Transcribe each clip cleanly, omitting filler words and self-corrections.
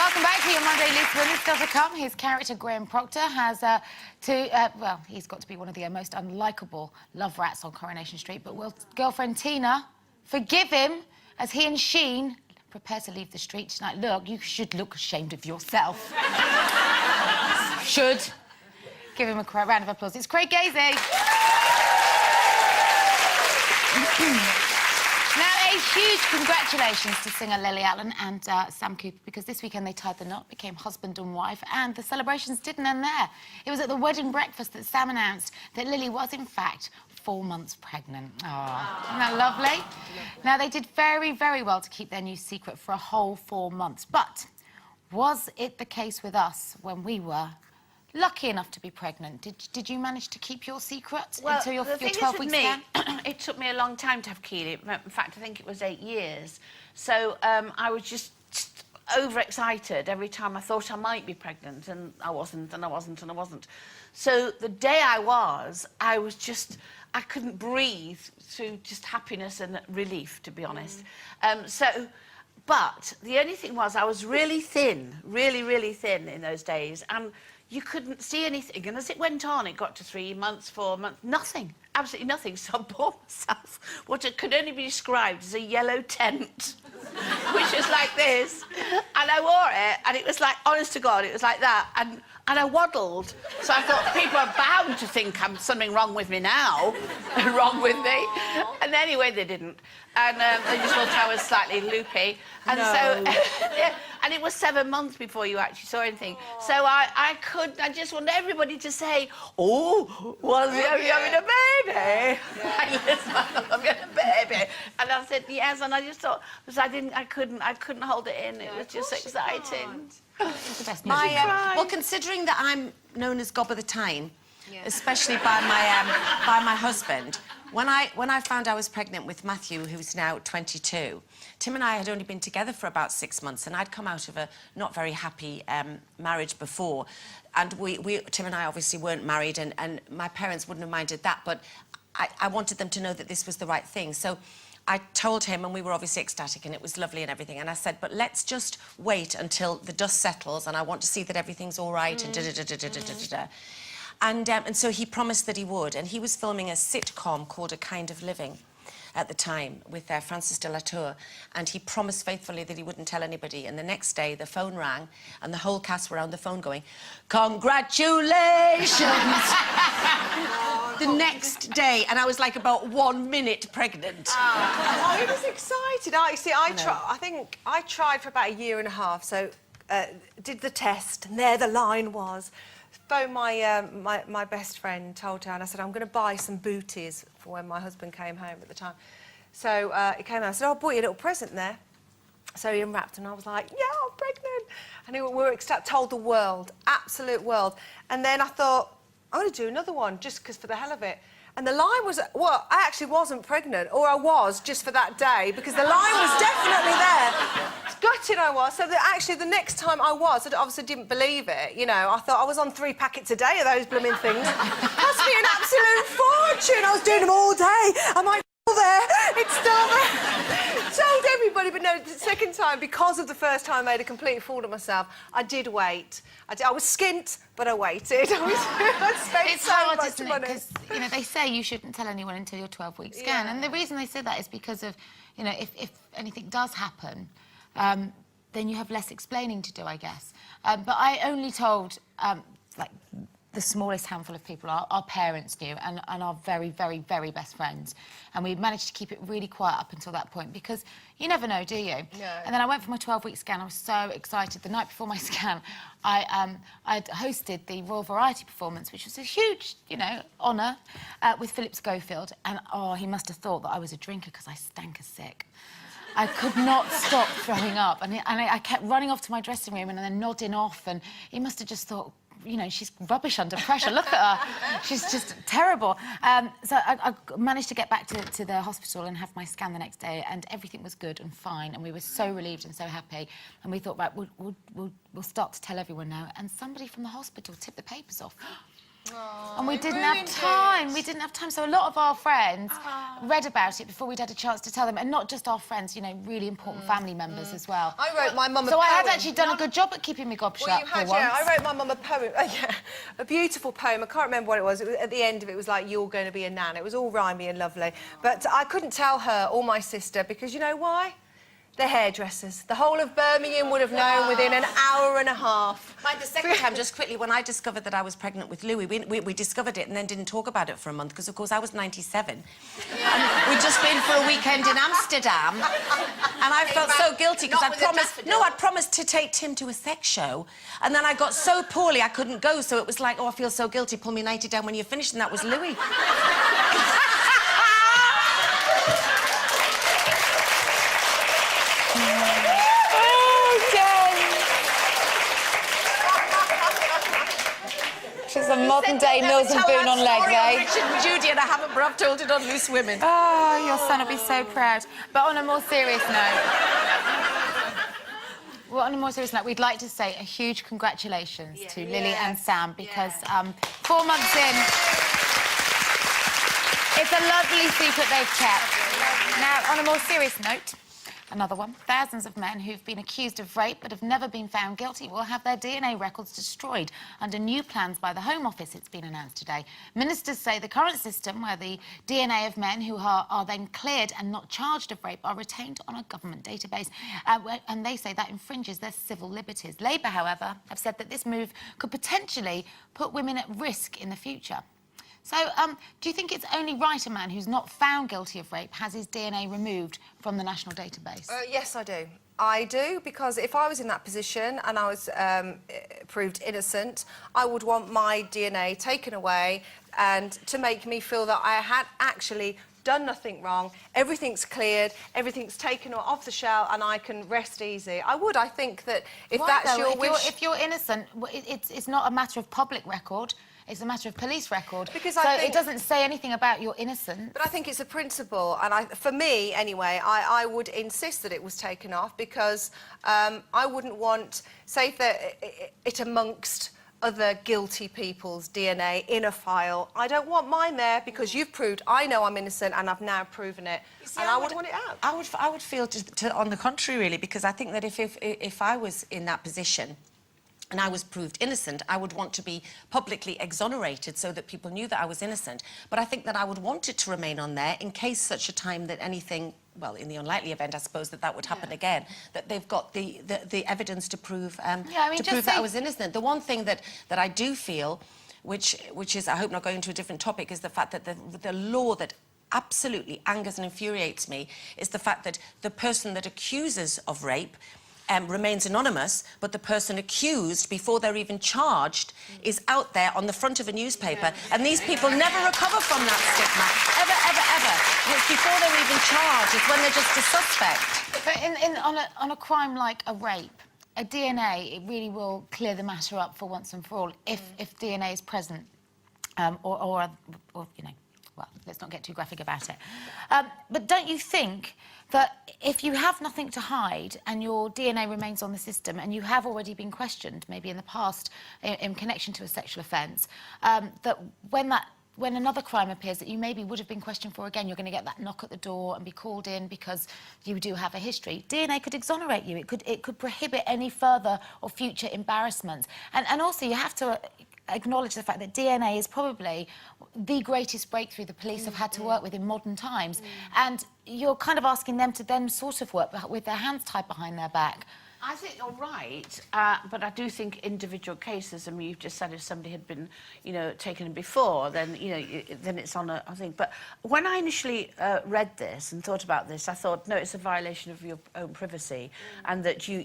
welcome back to your Monday list. When it's still to come, his character Graham Proctor has well, he's got to be one of the most unlikable love rats on Coronation Street, but will girlfriend Tina forgive him as he and Sheen prepare to leave the street tonight? Look, you should look ashamed of yourself. Should. Give him a round of applause. It's Craig Gazy. Now, a huge congratulations to singer Lily Allen and Sam Cooper, because this weekend they tied the knot, became husband and wife, and the celebrations didn't end there. It was at the wedding breakfast that Sam announced that Lily was, in fact, 4 months pregnant. Oh, isn't that lovely? Now, they did very, very well to keep their news secret for a whole 4 months. But was it the case with us when we were lucky enough to be pregnant? Did you manage to keep your secret until your 12-week scan? It took me a long time to have Keely. In fact, I think it was 8 years. So I was just overexcited every time I thought I might be pregnant, and I wasn't, and I wasn't, and I wasn't. So the day I was just... I couldn't breathe through just happiness and relief, to be honest. But the only thing was I was really thin, really, really thin in those days, and you couldn't see anything. And as it went on, it got to 3 months, 4 months, nothing, absolutely nothing. So I bought myself what could only be described as a yellow tent, which was like this. And I wore it, and it was like, honest to God, it was like that. And I waddled. So I thought, people are bound to think I'm something wrong with me now. Wrong with me. And anyway, they didn't. And they just thought I was slightly loopy. And so, yeah, and it was 7 months before you actually saw anything. So I just want everybody to say, oh, was he having a baby? Yeah. I'm having a baby. And I said, yes, and I just thought, because I couldn't hold it in. It was just exciting. Well, considering that I'm known as Gob of the Time, especially by my husband, when I found I was pregnant with Matthew, who's now 22, Tim and I had only been together for about 6 months, and I'd come out of a not very happy marriage before, and Tim and I obviously weren't married, and my parents wouldn't have minded that, but I wanted them to know that this was the right thing. So I told him, and we were obviously ecstatic, and it was lovely and everything, and I said, but let's just wait until the dust settles, and I want to see that everything's all right, and da-da-da-da-da-da-da-da. And so he promised that he would, and he was filming a sitcom called A Kind of Living at the time with Francis de la Tour, and he promised faithfully that he wouldn't tell anybody, and the next day the phone rang, and the whole cast were on the phone going, congratulations! The next day, and I was like about 1 minute pregnant. Oh, he was excited. I think I tried for about 1.5 years, so did the test, and there the line was. Phoned my best friend, told her, and I said, I'm going to buy some booties for when my husband came home at the time. So he came out and said, oh, I bought you a little present there. So he unwrapped, and I was like, yeah, I'm pregnant. And we were told the world, absolute world. And then I thought, I'm going to do another one, just because for the hell of it. And the line was, well, I actually wasn't pregnant, or I was just for that day, because the line was definitely there. Gutted I was. So that actually the next time I was, I obviously didn't believe it, you know. I thought I was on 3 packets a day of those blooming things. Cost me an absolute fortune. I was doing them all day. I'm like, there, it's still there. Told everybody, but no, the second time, because of the first time I made a complete fool of myself, I did wait. I was skint, but I waited. I spent it's so hard, much isn't money. it? Because, you know, they say you shouldn't tell anyone until your 12-week scan, and the reason they say that is because of, you know, if anything does happen, then you have less explaining to do, I guess. But I only told, like, the smallest handful of people. Our parents knew, and our very, very, very best friends. And we managed to keep it really quiet up until that point, because you never know, do you? No. And then I went for my 12-week scan. I was so excited. The night before my scan, I'd hosted the Royal Variety performance, which was a huge, you know, honour, with Philip Schofield. And, oh, he must have thought that I was a drinker, because I stank as sick. I could not stop throwing up, and I kept running off to my dressing room and then nodding off, and he must have just thought, you know, she's rubbish under pressure. Look at her. She's just terrible. So I managed to get back to the hospital and have my scan the next day, and everything was good and fine, and we were so relieved and so happy. And we thought, right, we'll start to tell everyone now. And somebody from the hospital tipped the papers off. And we didn't have time. We didn't have time. So a lot of our friends read about it before we'd had a chance to tell them. And not just our friends, you know, really important family members as well. I wrote my mum a So poem. I had actually done a good job at keeping me gob shut Well, you had, for once. yeah. I wrote my mum a poem, a beautiful poem. I can't remember what it was. At the end of it, it was like, "You're going to be a nan." It was all rhymey and lovely. But I couldn't tell her or my sister because you know why? They're hairdressers. The whole of Birmingham would have known within an hour and a half. The second time, just quickly, when I discovered that I was pregnant with Louis, we discovered it and then didn't talk about it for a month because, of course, I was 97. And we'd just been for a weekend in Amsterdam and I felt so guilty because I'd promised to take Tim to a sex show and then I got so poorly I couldn't go, so it was like, oh, I feel so guilty, pull me nightie down when you're finished, and that was Louis. She's a modern-day Mills and Boon on legs, eh? Richard and Judy, and I haven't, but I've told it on Loose Women. Oh, your son will be so proud. But on a more serious note... Well, on a more serious note, we'd like to say a huge congratulations to Lily and Sam because 4 months in, it's a lovely secret they've kept. Now, on a more serious note, another one. Thousands of men who've been accused of rape but have never been found guilty will have their DNA records destroyed under new plans by the Home Office, it's been announced today. Ministers say the current system, where the DNA of men who are then cleared and not charged of rape are retained on a government database, and they say that infringes their civil liberties. Labour, however, have said that this move could potentially put women at risk in the future. So, do you think it's only right a man who's not found guilty of rape has his DNA removed from the national database? Yes, I do. I do, because if I was in that position and I was proved innocent, I would want my DNA taken away and to make me feel that I had actually done nothing wrong, everything's cleared, everything's taken off the shelf and I can rest easy. I would. I think that if that's your wish... If you're innocent, it's not a matter of public record. It's a matter of police record. Because so it doesn't say anything about your innocence. But I think it's a principle, and for me, anyway, I would insist that it was taken off because I wouldn't want, say, it amongst other guilty people's DNA in a file. I don't want mine there because you've proved I know I'm innocent and I've now proven it, and I would want it out. I would feel on the contrary, really, because I think that if I was in that position and I was proved innocent, I would want to be publicly exonerated so that people knew that I was innocent. But I think that I would want it to remain on there in case such a time that anything, well, in the unlikely event, I suppose, that would happen again, that they've got the evidence to prove, that I was innocent. The one thing that I do feel, which is, I hope not going into a different topic, is the fact that the law that absolutely angers and infuriates me is the fact that the person that accuses of rape remains anonymous, but the person accused, before they're even charged, is out there on the front of a newspaper, and these people never recover from that stigma, ever, ever, ever. And it's before they're even charged, it's when they're just a suspect. But on a crime like a rape, a DNA, it really will clear the matter up for once and for all if DNA is present, or you know, well, let's not get too graphic about it. But don't you think that if you have nothing to hide and your DNA remains on the system and you have already been questioned, maybe in the past, in connection to a sexual offence, that when another crime appears that you maybe would have been questioned for again, you're going to get that knock at the door and be called in because you do have a history. DNA could exonerate you. It could prohibit any further or future embarrassments. And also, you have to acknowledge the fact that DNA is probably the greatest breakthrough the police have had to work with in modern times. And you're kind of asking them to then sort of work with their hands tied behind their back. I think you're right, but I do think individual cases, I mean, you've just said if somebody had been, you know, taken before, then, you know, then it's on a thing. But when I initially read this and thought about this, I thought, no, it's a violation of your own privacy, and that you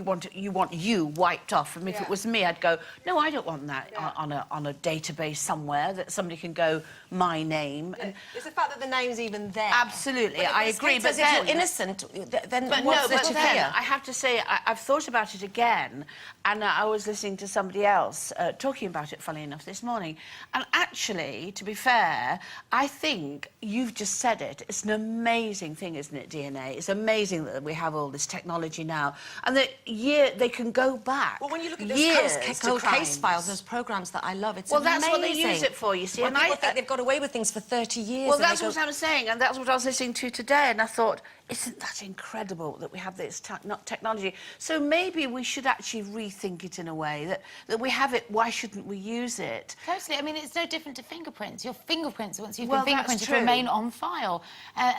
want you wiped off. I mean, if it was me, I'd go, no, I don't want that on a database somewhere that somebody can go, my name. And it's the fact that the name's even there. Absolutely, I agree. But if you're innocent, then what's there to fear? I have have to say, I've thought about it again, and I was listening to somebody else talking about it, funnily enough, this morning. And actually, to be fair, I think you've just said it. It's an amazing thing, isn't it, DNA? It's amazing that we have all this technology now, and that they can go back. Well, when you look at those cold case files, those programmes that I love, it's amazing. Well, that's what they use it for, you see. When people think they've got away with things for 30 years. Well, that's what I'm saying, and that's what I was listening to today, and I thought, isn't that incredible that we have this technology? So maybe we should actually rethink it in a way that we have it, why shouldn't we use it? Totally. I mean, it's no different to fingerprints. Your fingerprints, once you've Well, been that's fingerprinted, true. remain on file.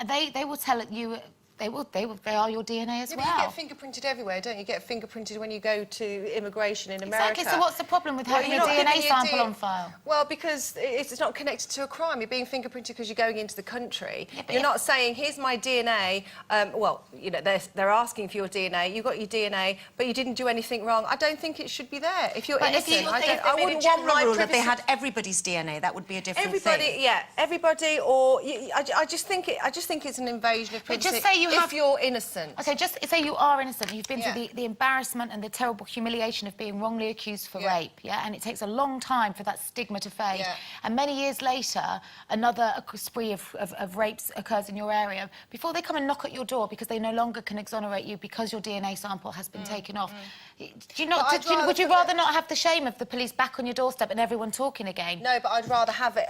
They will tell you... They are your DNA as well. You get fingerprinted everywhere, don't you? You get fingerprinted when you go to immigration in America. Exactly, so what's the problem with having a DNA sample on file? Well, because it's not connected to a crime. You're being fingerprinted because you're going into the country. Yeah, you're not saying, here's my DNA. Well, you know, they're asking for your DNA. You got your DNA, but you didn't do anything wrong. I don't think it should be there. If you're innocent, I wouldn't want my rule that privacy. they had everybody's DNA. That would be a different thing. Yeah, everybody, or... I just think it's an invasion of privacy. But just say if you're innocent. OK, just say you are innocent. You've been through the embarrassment and the terrible humiliation of being wrongly accused for rape, and it takes a long time for that stigma to fade. And many years later, another spree of rapes occurs in your area before they come and knock at your door because they no longer can exonerate you because your DNA sample has been taken off. Would you rather not have the shame of the police back on your doorstep and everyone talking again? No, but I'd rather have it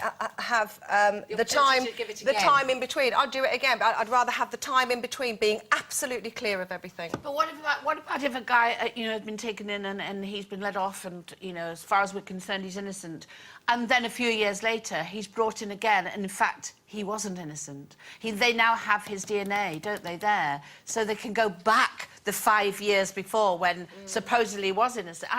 the time in between. I'd do it again, but I'd rather have the time in between being absolutely clear of everything. But what about if a guy, you know, has been taken in and he's been let off and, you know, as far as we're concerned, he's innocent, and then a few years later he's brought in again and, in fact, he wasn't innocent. They now have his DNA, don't they, there? So they can go back the 5 years before when supposedly he was innocent.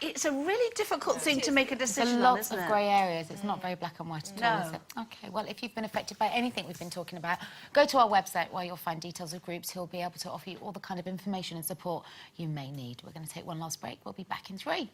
It's a really difficult thing to make a decision on, isn't it? Lots of grey areas. It's not very black and white at all, is it? OK, well, if you've been affected by anything we've been talking about, go to our website where you'll find details of groups who'll be able to offer you all the kind of information and support you may need. We're going to take one last break. We'll be back in 3.